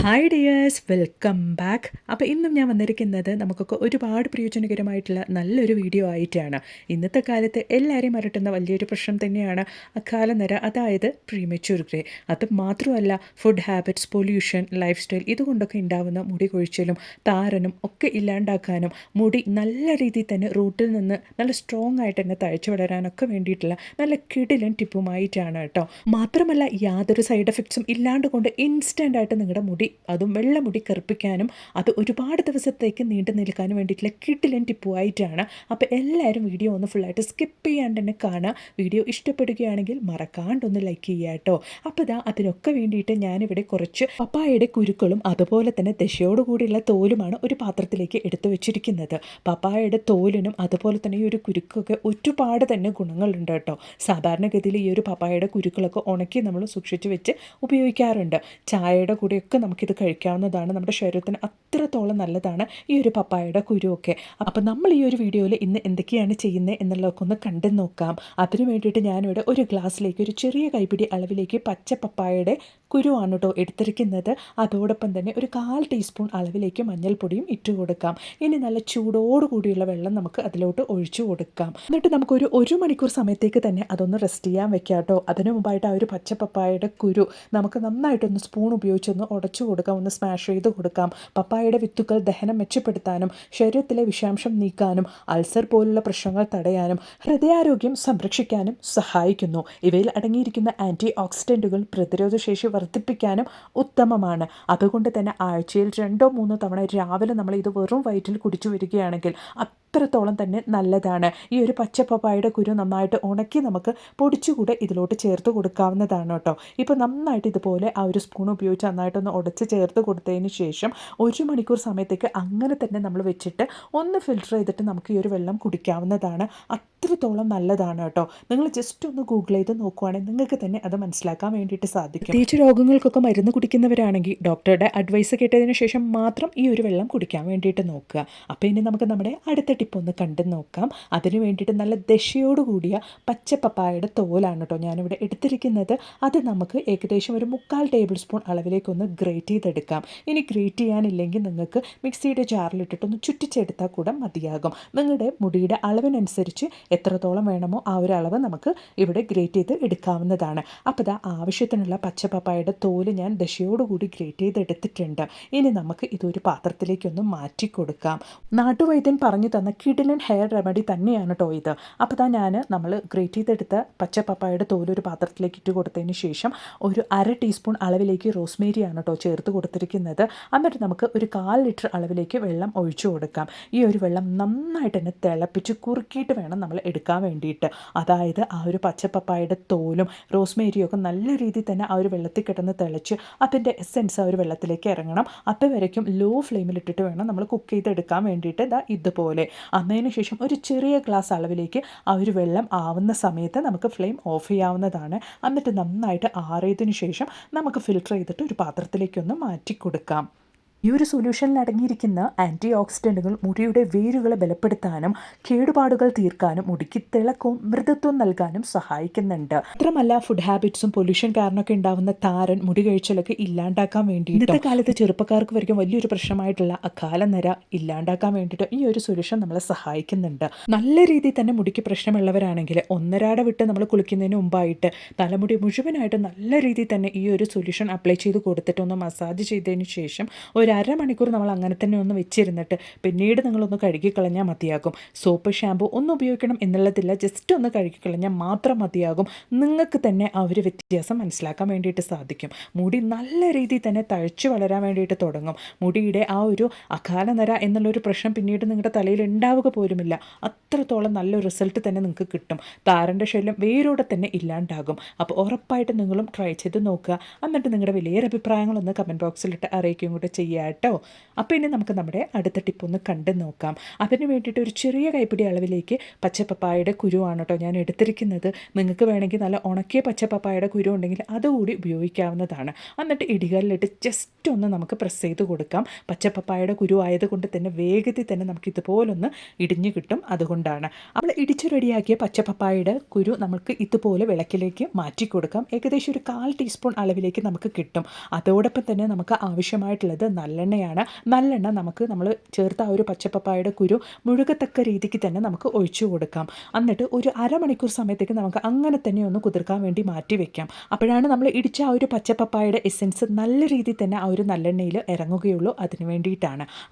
Hi dears, welcome back. അപ്പോൾ ഇന്നും ഞാൻ വന്നിരിക്കുന്നത് നമുക്കൊക്കെ ഒരുപാട് പ്രയോജനകരമായിട്ടുള്ള നല്ലൊരു വീഡിയോ ആയിട്ടാണ്. ഇന്നത്തെ കാലത്ത് എല്ലാവരെയും അലട്ടുന്ന വലിയൊരു പ്രശ്നം തന്നെയാണ് അകാലനര, അതായത് പ്രീമച്യൂർ ഗ്രേ. അത് മാത്രമല്ല, food habits, pollution, lifestyle ഇതുകൊണ്ടൊക്കെ ഉണ്ടാകുന്ന മുടി കൊഴിച്ചിലും താരനും ഒക്കെ ഇല്ലാണ്ടാക്കാനും മുടി നല്ല രീതിയിൽ തന്നെ റൂട്ടിൽ നിന്ന് നല്ല സ്ട്രോങ് ആയിട്ട് തന്നെ തഴച്ചു വളരാനൊക്കെ വേണ്ടിയിട്ടുള്ള നല്ല കിടിലൻ ടിപ്പുമായിട്ടാണ് കേട്ടോ. മാത്രമല്ല, യാതൊരു സൈഡ് എഫക്ട്സും ഇല്ലാണ്ട് കൊണ്ട് ഇൻസ്റ്റൻ്റ് ആയിട്ട് നിങ്ങളുടെ മുടി, അതും വെള്ള മുടി കറുപ്പിക്കാനും അത് ഒരുപാട് ദിവസത്തേക്ക് നീണ്ടു നിൽക്കാനും വേണ്ടിയിട്ടുള്ള കിടിലൻ ടിപ്പുമായിട്ടാണ്. അപ്പോൾ എല്ലാവരും വീഡിയോ ഒന്ന് ഫുള്ളായിട്ട് സ്കിപ്പ് ചെയ്യാണ്ട് തന്നെ കാണുക. വീഡിയോ ഇഷ്ടപ്പെടുകയാണെങ്കിൽ മറക്കാണ്ടൊന്ന് ലൈക്ക് ചെയ്യുക കേട്ടോ. അപ്പോൾ അതിനൊക്കെ വേണ്ടിയിട്ട് ഞാനിവിടെ കുറച്ച് പപ്പായയുടെ കുരുക്കളും അതുപോലെ തന്നെ ദശയോടുകൂടിയുള്ള തോലുമാണ് ഒരു പാത്രത്തിലേക്ക് എടുത്തു വെച്ചിരിക്കുന്നത്. പപ്പായയുടെ തോലിനും അതുപോലെ തന്നെ ഈ ഒരു കുരുക്കൊക്കെ ഒരുപാട് തന്നെ ഗുണങ്ങളുണ്ട് കേട്ടോ. സാധാരണഗതിയിൽ ഈ ഒരു പപ്പായയുടെ കുരുക്കളൊക്കെ ഉണക്കി നമ്മൾ സൂക്ഷിച്ച് വെച്ച് ഉപയോഗിക്കാറുണ്ട്. ചായയുടെ കൂടെയൊക്കെ നമുക്കിത് കഴിക്കാവുന്നതാണ്. നമ്മുടെ ശരീരത്തിന് അത്രത്തോളം നല്ലതാണ് ഈ ഒരു പപ്പായയുടെ കുരുവൊക്കെ. അപ്പോൾ നമ്മൾ ഈ ഒരു വീഡിയോയിൽ ഇന്ന് എന്തൊക്കെയാണ് ചെയ്യുന്നത് എന്നുള്ളതൊക്കെ ഒന്ന് കണ്ടു നോക്കാം. അതിനു വേണ്ടിയിട്ട് ഞാനിവിടെ ഒരു ഗ്ലാസ്സിലേക്ക് ഒരു ചെറിയ കൈപ്പിടി അളവിലേക്ക് പച്ച പപ്പായയുടെ കുരുവാണ് കേട്ടോ എടുത്തിരിക്കുന്നത്. അതോടൊപ്പം തന്നെ ഒരു 1/4 ടീസ്പൂൺ അളവിലേക്ക് മഞ്ഞൾപ്പൊടിയും ഇട്ട് കൊടുക്കാം. ഇനി നല്ല ചൂടോടുകൂടിയുള്ള വെള്ളം നമുക്ക് അതിലോട്ട് ഒഴിച്ചു കൊടുക്കാം. എന്നിട്ട് നമുക്കൊരു 1 മണിക്കൂർ സമയത്തേക്ക് തന്നെ അതൊന്ന് റെസ്റ്റ് ചെയ്യാൻ വെക്കാം കേട്ടോ. അതിനു മുമ്പായിട്ട് ആ ഒരു പച്ച പപ്പായയുടെ കുരു നമുക്ക് നന്നായിട്ടൊന്ന് സ്പൂൺ ഉപയോഗിച്ചൊന്ന് ഉടച്ചു കൊടുക്കാം, ഒന്ന് സ്മാഷ് ചെയ്ത് കൊടുക്കാം. പപ്പായയുടെ വിത്തുകൾ ദഹനം മെച്ചപ്പെടുത്താനും ശരീരത്തിലെ വിഷാംശം നീക്കാനും അൾസർ പോലുള്ള പ്രശ്നങ്ങൾ തടയാനും ഹൃദയാരോഗ്യം സംരക്ഷിക്കാനും സഹായിക്കുന്നു. ഇവയിൽ അടങ്ങിയിരിക്കുന്ന ആൻറ്റി ഓക്സിഡൻറ്റുകൾ പ്രതിരോധശേഷി വർദ്ധിപ്പിക്കാനും ഉത്തമമാണ്. അതുകൊണ്ട് തന്നെ ആഴ്ചയിൽ 2-3 തവണ രാവിലെ നമ്മൾ ഇത് വെറും വയറ്റിൽ കുടിച്ചു വരികയാണെങ്കിൽ അത്രത്തോളം തന്നെ നല്ലതാണ്. ഈ ഒരു പച്ച പപ്പായയുടെ കുരു നന്നായിട്ട് ഉണക്കി നമുക്ക് പൊടിച്ചുകൂടെ ഇതിലോട്ട് ചേർത്ത് കൊടുക്കാവുന്നതാണ് കേട്ടോ. ഇപ്പോൾ നന്നായിട്ട് ഇതുപോലെ ആ ഒരു സ്പൂൺ ഉപയോഗിച്ച് നന്നായിട്ടൊന്ന് ഉടച്ച് ചേർത്ത് കൊടുത്തതിന് ശേഷം 1 മണിക്കൂർ സമയത്തേക്ക് അങ്ങനെ തന്നെ നമ്മൾ വെച്ചിട്ട് ഒന്ന് ഫിൽറ്റർ ചെയ്തിട്ട് നമുക്ക് ഈ ഒരു വെള്ളം കുടിക്കാവുന്നതാണ്. അത്രത്തോളം നല്ലതാണ് കേട്ടോ. നിങ്ങൾ ജസ്റ്റ് ഒന്ന് ഗൂഗിൾ ചെയ്ത് നോക്കുവാണെങ്കിൽ നിങ്ങൾക്ക് തന്നെ അത് മനസ്സിലാക്കാൻ വേണ്ടിയിട്ട് സാധിക്കും. പ്രത്യേകിച്ച് രോഗങ്ങൾക്കൊക്കെ മരുന്ന് കുടിക്കുന്നവരാണെങ്കിൽ ഡോക്ടറുടെ അഡ്വൈസ് കേട്ടതിന് ശേഷം മാത്രം ഈ ഒരു വെള്ളം കുടിക്കാൻ വേണ്ടിയിട്ട് നോക്കുക. അപ്പോൾ ഇനി നമുക്ക് നമ്മുടെ അടുത്ത ടിപ്പ് ഒന്ന് കണ്ടു നോക്കാം. അതിന് വേണ്ടിയിട്ട് നല്ല ദശയോടുകൂടിയ പച്ച പപ്പായയുടെ തോലാണ് കേട്ടോ ഞാനിവിടെ എടുത്തിരിക്കുന്നത്. അത് നമുക്ക് ഏകദേശം ഒരു 3/4 ടേബിൾ സ്പൂൺ അളവിലേക്കൊന്ന് ഗ്രേറ്റ് ചെയ്തെടുക്കാം. ഇനി ഗ്രേറ്റ് ചെയ്യാനില്ലെങ്കിൽ നിങ്ങൾക്ക് മിക്സിയുടെ ജാറിലിട്ടിട്ടൊന്ന് ചുറ്റിച്ചെടുത്താൽ കൂടെ മതിയാകും. നിങ്ങളുടെ മുടിയുടെ അളവിനനുസരിച്ച് എത്രത്തോളം വേണമോ ആ ഒരു അളവ് നമുക്ക് ഇവിടെ ഗ്രേറ്റ് ചെയ്ത് എടുക്കാവുന്നതാണ്. അപ്പോൾ ആവശ്യത്തിനുള്ള പച്ച പപ്പായയുടെ തോല് ഞാൻ ദശയോടുകൂടി ഗ്രേറ്റ് ചെയ്തെടുത്തിട്ടുണ്ട്. ഇനി നമുക്ക് ഇതൊരു പാത്രത്തിലേക്കൊന്ന് മാറ്റി കൊടുക്കാം. നാട്ടുവൈദ്യൻ പറഞ്ഞു തന്ന കിടിലൻ ഹെയർ റെമഡി തന്നെയാണ് കേട്ടോ ഇത്. അപ്പോൾ നമ്മൾ ഗ്രേറ്റ് ചെയ്തെടുത്ത പച്ച പപ്പായയുടെ തോല് ഒരു പാത്രത്തിലേക്ക് ഇട്ട് കൊടുത്തതിന് ശേഷം ഒരു 1/2 ടീസ്പൂൺ അളവിലേക്ക് റോസ്മേരിയാണ് കേട്ടോ ചേർത്ത് കൊടുത്തിരിക്കുന്നത്. എന്നിട്ട് നമുക്ക് ഒരു 1/4 ലിറ്റർ അളവിലേക്ക് വെള്ളം ഒഴിച്ചു കൊടുക്കാം. ഈ ഒരു വെള്ളം നന്നായിട്ട് തന്നെ തിളപ്പിച്ച് കുറുക്കിയിട്ട് വേണം നമ്മൾ എടുക്കാൻ വേണ്ടിയിട്ട്. അതായത് ആ ഒരു പച്ച പപ്പായയുടെ തോലും റോസ്മേരിയും ഒക്കെ നല്ല രീതിയിൽ തന്നെ ആ ഒരു വെള്ളത്തിൽ കിടന്ന് തിളച്ച് അതിൻ്റെ എസെൻസ് ആ ഒരു വെള്ളത്തിലേക്ക് ഇറങ്ങണം. അതുവരയ്ക്കും ലോ ഫ്ലെയിമിലിട്ടിട്ട് വേണം നമ്മൾ കുക്ക് ചെയ്തെടുക്കാൻ വേണ്ടിയിട്ട്. ഇതുപോലെ അതിന് ശേഷം ഒരു ചെറിയ ഗ്ലാസ് അളവിലേക്ക് ആ ഒരു വെള്ളം ആവുന്ന സമയത്ത് നമുക്ക് ഫ്ലെയിം ഓഫ് ചെയ്യാവുന്നതാണ്. എന്നിട്ട് നന്നായിട്ട് ആറിയതിനു ശേഷം നമുക്ക് ഫിൽറ്റർ ചെയ്തിട്ട് ഒരു പാത്രത്തിലേക്കൊന്ന് മാറ്റി കൊടുക്കാം. ഈ ഒരു സൊല്യൂഷനിൽ അടങ്ങിയിരിക്കുന്ന ആൻറ്റി ഓക്സിഡൻറ്റുകൾ മുടിയുടെ വേരുകളെ ബലപ്പെടുത്താനും കേടുപാടുകൾ തീർക്കാനും മുടിക്ക് തിളക്കവും മൃദുത്വം നൽകാനും സഹായിക്കുന്നുണ്ട്. മാത്രമല്ല, ഫുഡ് ഹാബിറ്റ്സും പൊല്യൂഷൻ കാരണമൊക്കെ ഉണ്ടാകുന്ന താരൻ, മുടി കഴിച്ചലൊക്കെ ഇല്ലാണ്ടാക്കാൻ വേണ്ടി ഇന്നത്തെ കാലത്ത് ചെറുപ്പക്കാർക്ക് വரைക്കും വലിയൊരു പ്രശ്നമായിട്ടുള്ള അകാലനര ഇല്ലാണ്ടാക്കാൻ വേണ്ടിയിട്ട് ഈ ഒരു സൊല്യൂഷൻ നമ്മളെ സഹായിക്കുന്നുണ്ട്. നല്ല രീതിയിൽ തന്നെ മുടിക്ക് പ്രശ്നമുള്ളവരാണെങ്കിൽ 1.5 വിട്ട് നമ്മൾ കുളിക്കുന്നതിന് മുമ്പായിട്ട് തലമുടി മുഴുവനായിട്ട് നല്ല രീതിയിൽ തന്നെ ഈ ഒരു സൊല്യൂഷൻ അപ്ലൈ ചെയ്ത് കൊടുത്തിട്ട് ഒന്ന് മസാജ് ചെയ്തതിന് ശേഷം ഒരു 1/2 മണിക്കൂർ നമ്മൾ അങ്ങനെ തന്നെ ഒന്ന് വെച്ചിരുന്നിട്ട് പിന്നീട് നിങ്ങളൊന്ന് കഴുകിക്കളഞ്ഞാൽ മതിയാകും. സോപ്പ്, ഷാമ്പു ഒന്നും ഉപയോഗിക്കണം എന്നുള്ളതില്ല, ജസ്റ്റ് ഒന്ന് കഴുകിക്കളഞ്ഞാൽ മാത്രം മതിയാകും. നിങ്ങൾക്ക് തന്നെ ആ ഒരു വ്യത്യാസം മനസ്സിലാക്കാൻ വേണ്ടിയിട്ട് സാധിക്കും. മുടി നല്ല രീതിയിൽ തന്നെ തഴച്ചു വളരാൻ വേണ്ടിയിട്ട് തുടങ്ങും. മുടിയുടെ ആ ഒരു അകാലനര എന്നുള്ളൊരു പ്രശ്നം പിന്നീട് നിങ്ങളുടെ തലയിൽ ഉണ്ടാവുക പോലുമില്ല. അത്രത്തോളം നല്ലൊരു റിസൾട്ട് തന്നെ നിങ്ങൾക്ക് കിട്ടും. താരൻ്റെ ശല്യം വേരോടെ തന്നെ ഇല്ലാണ്ടാകും. അപ്പോൾ ഉറപ്പായിട്ട് നിങ്ങളും ട്രൈ ചെയ്ത് നോക്കുക. എന്നിട്ട് നിങ്ങളുടെ വലിയൊരു അഭിപ്രായങ്ങളൊന്ന് കമൻറ്റ് ബോക്സിലിട്ട് അറിയിക്കുകയും കൂടെ ചെയ്യുക. ചെയ്യുക കേട്ടോ. അപ്പോൾ ഇനി നമുക്ക് നമ്മുടെ അടുത്ത ടിപ്പ് ഒന്ന് കണ്ടു നോക്കാം. അതിന് വേണ്ടിയിട്ട് ഒരു ചെറിയ കൈപ്പിടി അളവിലേക്ക് പച്ചപ്പപ്പായയുടെ കുരുവാണ് കേട്ടോ ഞാൻ എടുത്തിരിക്കുന്നത്. നിങ്ങൾക്ക് വേണമെങ്കിൽ നല്ല ഉണക്കിയ പച്ചപ്പപ്പായയുടെ കുരു ഉണ്ടെങ്കിൽ അതുകൂടി ഉപയോഗിക്കാവുന്നതാണ്. എന്നിട്ട് ഇടികളിലിട്ട് ജസ്റ്റ് ഒന്ന് നമുക്ക് പ്രസ് ചെയ്ത് കൊടുക്കാം. പച്ചപ്പപ്പായയുടെ കുരു ആയതുകൊണ്ട് തന്നെ വേഗത്തിൽ തന്നെ നമുക്ക് ഇതുപോലൊന്ന് ഇടിഞ്ഞു കിട്ടും. അതുകൊണ്ടാണ് നമ്മൾ ഇടിച്ച് റെഡിയാക്കിയ പച്ചപ്പപ്പായയുടെ കുരു നമുക്ക് ഇതുപോലെ വിളക്കിലേക്ക് മാറ്റി കൊടുക്കാം. ഏകദേശം ഒരു 1/4 ടീസ്പൂൺ അളവിലേക്ക് നമുക്ക് കിട്ടും. അതോടൊപ്പം തന്നെ നമുക്ക് ആവശ്യമായിട്ടുള്ളത് നല്ലെണ്ണയാണ്. നല്ലെണ്ണ നമ്മൾ ചേർത്ത ആ ഒരു പച്ചപ്പപ്പായയുടെ കുരു മുഴുകത്തക്ക രീതിക്ക് തന്നെ നമുക്ക് ഒഴിച്ചു കൊടുക്കാം. എന്നിട്ട് ഒരു അരമണിക്കൂർ സമയത്തേക്ക് നമുക്ക് അങ്ങനെ തന്നെ ഒന്ന് കുതിർക്കാൻ വേണ്ടി മാറ്റി വെക്കാം. അപ്പോഴാണ് നമ്മൾ ഇടിച്ച ആ ഒരു പച്ചപ്പപ്പായയുടെ എസെൻസ് നല്ല രീതിയിൽ തന്നെ ആ ഒരു നല്ലെണ്ണയിൽ ഇറങ്ങുകയുള്ളൂ. അതിന് വേണ്ടിയിട്ടാണ്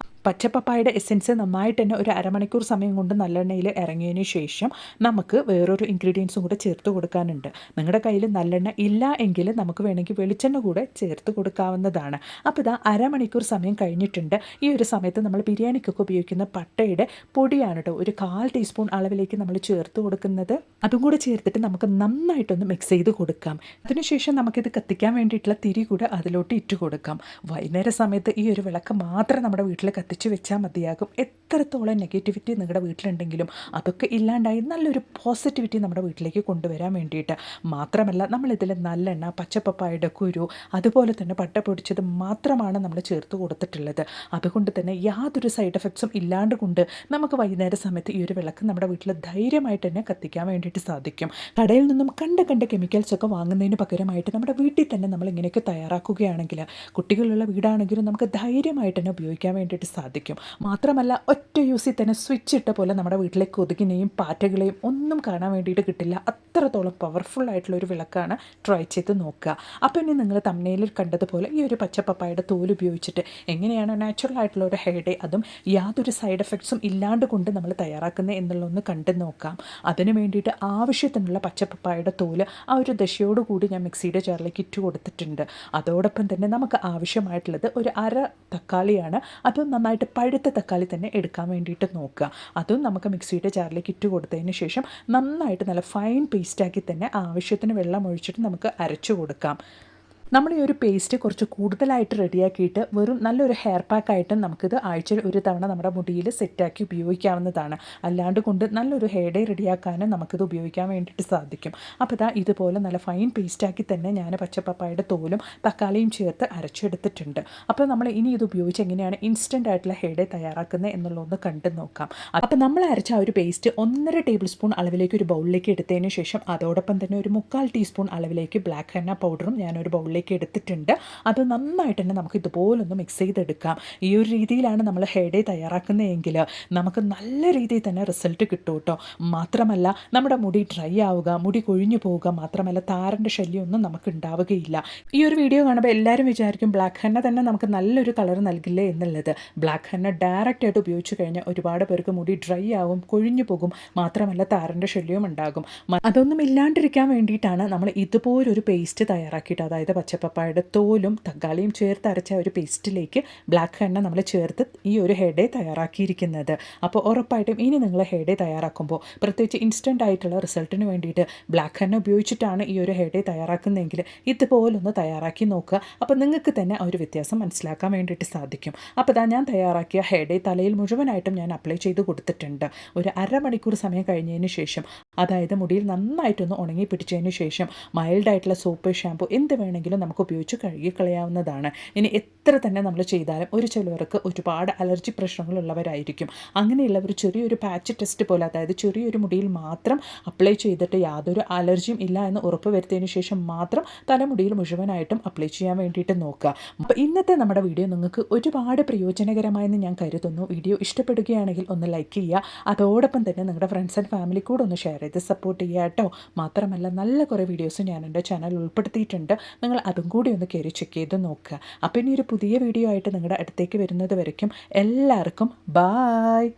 പച്ചപ്പപ്പായയുടെ എസെൻസ് നന്നായിട്ട് തന്നെ ഒരു അരമണിക്കൂർ സമയം കൊണ്ട് നല്ലെണ്ണയിൽ ഇറങ്ങിയതിന് ശേഷം നമുക്ക് വേറൊരു ഇൻഗ്രീഡിയൻസും കൂടെ ചേർത്ത് കൊടുക്കാനുണ്ട്. നിങ്ങളുടെ കയ്യിൽ നല്ലെണ്ണ ഇല്ല എങ്കിൽ നമുക്ക് വേണമെങ്കിൽ വെളിച്ചെണ്ണ കൂടെ ചേർത്ത് കൊടുക്കാവുന്നതാണ്. അപ്പോൾ ഇതാ അരമണിക്കൂർ സമയം കഴിഞ്ഞിട്ടുണ്ട്. ഈ ഒരു സമയത്ത് നമ്മൾ ബിരിയാണിക്കൊക്കെ ഉപയോഗിക്കുന്ന പട്ടയുടെ പൊടിയാണ് കേട്ടോ ഒരു 1/4 ടീസ്പൂൺ അളവിലേക്ക് നമ്മൾ ചേർത്ത് കൊടുക്കുന്നത്. അതും കൂടെ ചേർത്തിട്ട് നമുക്ക് നന്നായിട്ടൊന്ന് മിക്സ് ചെയ്ത് കൊടുക്കാം. അതിനുശേഷം നമുക്കിത് കത്തിക്കാൻ വേണ്ടിയിട്ടുള്ള തിരി കൂടെ അതിലോട്ട് ഇട്ട് കൊടുക്കാം. വൈകുന്നേര സമയത്ത് ഈ ഒരു വിളക്ക് മാത്രം നമ്മുടെ വീട്ടിൽ കത്തിച്ച് വെച്ചാൽ മതിയാകും. എത്രത്തോളം നെഗറ്റിവിറ്റി നിങ്ങളുടെ വീട്ടിലുണ്ടെങ്കിലും അതൊക്കെ ഇല്ലാണ്ടായി നല്ലൊരു പോസിറ്റിവിറ്റി നമ്മുടെ വീട്ടിലേക്ക് കൊണ്ടുവരാൻ വേണ്ടിയിട്ട്. മാത്രമല്ല നമ്മളിതിൽ നല്ലെണ്ണ, പച്ചപ്പപ്പായയുടെ കുരു, അതുപോലെ തന്നെ പട്ട പൊടിച്ചത് മാത്രമാണ് നമ്മൾ ചേർത്ത് കൊടുത്തിട്ടുള്ളത്. അതുകൊണ്ട് തന്നെ യാതൊരു സൈഡ് എഫക്ട്സും ഇല്ലാണ്ട് കൊണ്ട് നമുക്ക് വൈകുന്നേര സമയത്ത് ഈ ഒരു വിളക്ക് നമ്മുടെ വീട്ടിൽ ധൈര്യമായിട്ട് തന്നെ കത്തിക്കാൻ വേണ്ടിയിട്ട് സാധിക്കും. കടയിൽ നിന്നും കണ്ട കെമിക്കൽസൊക്കെ വാങ്ങുന്നതിന് പകരമായിട്ട് നമ്മുടെ വീട്ടിൽ തന്നെ നമ്മൾ ഇങ്ങനെയൊക്കെ തയ്യാറാക്കുകയാണെങ്കിൽ കുട്ടികളുള്ള വീടാണെങ്കിലും നമുക്ക് ധൈര്യമായിട്ട് തന്നെ ഉപയോഗിക്കാൻ വേണ്ടിയിട്ട് സാധിക്കും. മാത്രമല്ല ഒറ്റ യൂസിൽ തന്നെ സ്വിച്ച് ഇട്ട പോലെ നമ്മുടെ വീട്ടിലെ കൊതുകിനെയും പാറ്റകളെയും ഒന്നും കാണാൻ വേണ്ടിയിട്ട് കിട്ടില്ല. അത്രത്തോളം പവർഫുൾ ആയിട്ടുള്ള ഒരു വിളക്കാണ്. ട്രൈ ചെയ്ത് നോക്കുക. അപ്പോൾ ഇനി നിങ്ങൾ തമ്മനയിൽ കണ്ടതുപോലെ ഈ ഒരു പച്ചപ്പപ്പായയുടെ തോൽ ഉപയോഗിച്ചിട്ട് എങ്ങനെയാണ് നാച്ചുറൽ ആയിട്ടുള്ള ഒരു ഹെയർ ഡേ, അതും യാതൊരു സൈഡ് എഫക്ട്സും ഇല്ലാണ്ട് കൊണ്ട് നമ്മൾ തയ്യാറാക്കുന്നത് എന്നുള്ളതൊന്ന് കണ്ടു നോക്കാം. അതിന് വേണ്ടിയിട്ട് ആവശ്യത്തിനുള്ള പച്ചപ്പപ്പായയുടെ തോല് ആ ഒരു ദശയോടുകൂടി ഞാൻ മിക്സിയുടെ ജാറിലേക്ക് ഇട്ട് കൊടുത്തിട്ടുണ്ട്. അതോടൊപ്പം തന്നെ നമുക്ക് ആവശ്യമായിട്ടുള്ളത് ഒരു അര തക്കാളിയാണ്. അത് നന്നായിട്ട് പഴുത്ത തക്കാളി തന്നെ എടുക്കാൻ വേണ്ടിയിട്ട് നോക്കുക. അതും നമുക്ക് മിക്സിയുടെ ജാറിലേക്ക് ഇട്ട് കൊടുത്തതിന് ശേഷം നന്നായിട്ട് നല്ല ഫൈൻ പേസ്റ്റാക്കി തന്നെ ആവശ്യത്തിന് വെള്ളം ഒഴിച്ചിട്ട് നമുക്ക് അരച്ചു കൊടുക്കാം. നമ്മൾ ഈ ഒരു പേസ്റ്റ് കുറച്ച് കൂടുതലായിട്ട് റെഡിയാക്കിയിട്ട് വെറും നല്ലൊരു ഹെയർ പാക്കായിട്ട് നമുക്കിത് ആഴ്ചയിൽ ഒരു തവണ നമ്മുടെ മുടിയിൽ സെറ്റാക്കി ഉപയോഗിക്കാവുന്നതാണ്. അല്ലാണ്ട് കൊണ്ട് നല്ലൊരു ഹെയർ ഡേ റെഡിയാക്കാനും നമുക്കിത് ഉപയോഗിക്കാൻ വേണ്ടിയിട്ട് സാധിക്കും. അപ്പോൾ ഇതാ ഇതുപോലെ നല്ല ഫൈൻ പേസ്റ്റാക്കി തന്നെ ഞാൻ പച്ചപ്പപ്പായയുടെ തോലും തക്കാളിയും ചേർത്ത് അരച്ചെടുത്തിട്ടുണ്ട്. അപ്പോൾ നമ്മൾ ഇനി ഇത് ഉപയോഗിച്ച് എങ്ങനെയാണ് ഇൻസ്റ്റൻ്റ് ആയിട്ടുള്ള ഹെയർ ഡേ തയ്യാറാക്കുന്നത് എന്നുള്ളതൊന്ന് കണ്ടു നോക്കാം. അപ്പോൾ നമ്മൾ അരച്ച ആ ഒരു പേസ്റ്റ് 1.5 ടേബിൾ സ്പൂൺ അളവിലേക്ക് ഒരു ബൗളിലേക്ക് എടുത്തതിന് ശേഷം അതോടൊപ്പം തന്നെ ഒരു 3/4 ടീസ്പൂൺ അളവിലേക്ക് ബ്ലാക്ക് ഹെന്ന പൗഡറും ഞാനൊരു ബൗളിലേക്ക് എടുത്തിട്ടുണ്ട്. അത് നന്നായിട്ട് തന്നെ നമുക്ക് ഇതുപോലൊന്ന് മിക്സ് ചെയ്തെടുക്കാം. ഈ ഒരു രീതിയിലാണ് നമ്മൾ ഹെയർ ഡേ തയ്യാറാക്കുന്നതെങ്കിൽ നമുക്ക് നല്ല രീതിയിൽ തന്നെ റിസൾട്ട് കിട്ടും കേട്ടോ. മാത്രമല്ല നമ്മുടെ മുടി ഡ്രൈ ആവുക, മുടി കൊഴിഞ്ഞു പോവുക, മാത്രമല്ല താരൻ്റെ ശല്യമൊന്നും നമുക്ക് ഉണ്ടാവുകയില്ല. ഈ ഒരു വീഡിയോ കാണുമ്പോൾ എല്ലാവരും വിചാരിക്കും ബ്ലാക്ക് ഹെന്ന തന്നെ നമുക്ക് നല്ലൊരു കളർ നൽകില്ലേ എന്നുള്ളത്. ബ്ലാക്ക് ഹെന്ന ഡയറക്റ്റ് ആയിട്ട് ഉപയോഗിച്ച് കഴിഞ്ഞാൽ ഒരുപാട് പേർക്ക് മുടി ഡ്രൈ ആവും, കൊഴിഞ്ഞു പോകും, മാത്രമല്ല താരൻ്റെ ശല്യവും ഉണ്ടാകും. അതൊന്നും ഇല്ലാണ്ടിരിക്കാൻ വേണ്ടിയിട്ടാണ് നമ്മൾ ഇതുപോലൊരു പേസ്റ്റ് തയ്യാറാക്കിയിട്ട്, അതായത് പച്ചപ്പപ്പായയുടെ തോലും തക്കാളിയും ചേർത്ത് അരച്ച ഒരു പേസ്റ്റിലേക്ക് ബ്ലാക്ക് ഹെന്ന നമ്മൾ ചേർത്ത് ഈ ഒരു ഹെയർ ഡേ തയ്യാറാക്കിയിരിക്കുന്നത്. അപ്പോൾ ഉറപ്പായിട്ടും ഇനി നിങ്ങൾ ഹെയർ ഡേ തയ്യാറാക്കുമ്പോൾ പ്രത്യേകിച്ച് ഇൻസ്റ്റൻ്റ് ആയിട്ടുള്ള റിസൾട്ടിന് വേണ്ടിയിട്ട് ബ്ലാക്ക് ഹെന്ന ഉപയോഗിച്ചിട്ടാണ് ഈ ഒരു ഹെയർ ഡേ തയ്യാറാക്കുന്നതെങ്കിൽ ഇതുപോലൊന്ന് തയ്യാറാക്കി നോക്കുക. അപ്പോൾ നിങ്ങൾക്ക് തന്നെ ആ ഒരു വ്യത്യാസം മനസ്സിലാക്കാൻ വേണ്ടിയിട്ട് സാധിക്കും. അപ്പോൾ ഇതാ ഞാൻ തയ്യാറാക്കിയ ഹെയർ ഡേ തലയിൽ മുഴുവനായിട്ടും ഞാൻ അപ്ലൈ ചെയ്ത് കൊടുത്തിട്ടുണ്ട്. ഒരു അരമണിക്കൂർ സമയം കഴിഞ്ഞതിന് ശേഷം, അതായത് മുടിയിൽ നന്നായിട്ടൊന്ന് ഉണങ്ങി പിടിച്ചതിന് ശേഷം മൈൽഡായിട്ടുള്ള സോപ്പ്, ഷാമ്പു എന്ത് വേണമെങ്കിലും നമുക്ക് ഉപയോഗിച്ച് കഴുകിക്കളയാവുന്നതാണ്. ഇനി എത്ര തന്നെ നമ്മൾ ചെയ്താലും ഒരു ചിലവർക്ക് ഒരുപാട് അലർജി പ്രശ്നങ്ങളുള്ളവരായിരിക്കും. അങ്ങനെയുള്ളവർ ചെറിയൊരു പാച്ച് ടെസ്റ്റ് പോലെ, അതായത് ചെറിയൊരു മുടിയിൽ മാത്രം അപ്ലൈ ചെയ്തിട്ട് യാതൊരു അലർജിയും ഇല്ല എന്ന് ഉറപ്പ് വരുത്തിയതിന് ശേഷം മാത്രം തലമുടിയിൽ മുഴുവനായിട്ടും അപ്ലൈ ചെയ്യാൻ വേണ്ടിയിട്ട് നോക്കുക. അപ്പോൾ ഇന്നത്തെ നമ്മുടെ വീഡിയോ നിങ്ങൾക്ക് ഒരുപാട് പ്രയോജനകരമായെന്ന് ഞാൻ കരുതുന്നു. വീഡിയോ ഇഷ്ടപ്പെടുകയാണെങ്കിൽ ഒന്ന് ലൈക്ക് ചെയ്യുക. അതോടൊപ്പം തന്നെ നിങ്ങളുടെ ഫ്രണ്ട്സ് ആൻഡ് ഫാമിലി കൂടെ ഒന്ന് ഷെയർ ചെയ്ത് സപ്പോർട്ട് ചെയ്യുക കേട്ടോ. മാത്രമല്ല നല്ല കുറേ വീഡിയോസ് ഞാൻ എൻ്റെ ചാനൽ ഉൾപ്പെടുത്തിയിട്ടുണ്ട്. നിങ്ങൾ അതും കൂടി ഒന്ന് കയറി ചെക്ക് ചെയ്ത് നോക്കുക. അപ്പോൾ ഇനി ഒരു പുതിയ വീഡിയോ ആയിട്ട് നിങ്ങളുടെ അടുത്തേക്ക് വരുന്നത് വരയ്ക്കും എല്ലാവർക്കും ബായ്.